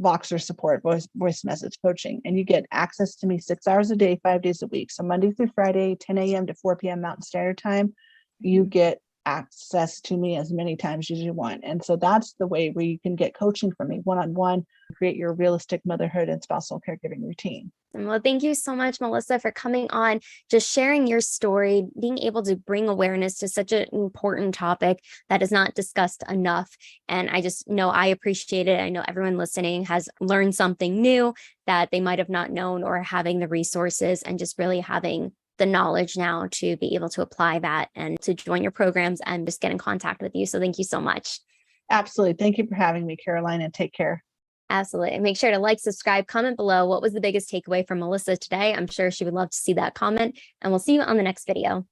Voxer support, voice message coaching, and you get access to me 6 hours a day, 5 days a week. So Monday through Friday, 10 a.m. to 4 p.m. Mountain Standard Time, you get access to me as many times as you want. And so that's the way where you can get coaching from me one-on-one, create your realistic motherhood and spousal caregiving routine. Well, thank you so much, Melissa, for coming on, just sharing your story, being able to bring awareness to such an important topic that is not discussed enough. And I just know I appreciate it. I know everyone listening has learned something new that they might have not known, or having the resources and just really having the knowledge now to be able to apply that and to join your programs and just get in contact with you. So thank you so much. Absolutely. Thank you for having me, Caroline, and take care. Absolutely. And make sure to like, subscribe, comment below. What was the biggest takeaway from Melissa today? I'm sure she would love to see that comment, and we'll see you on the next video.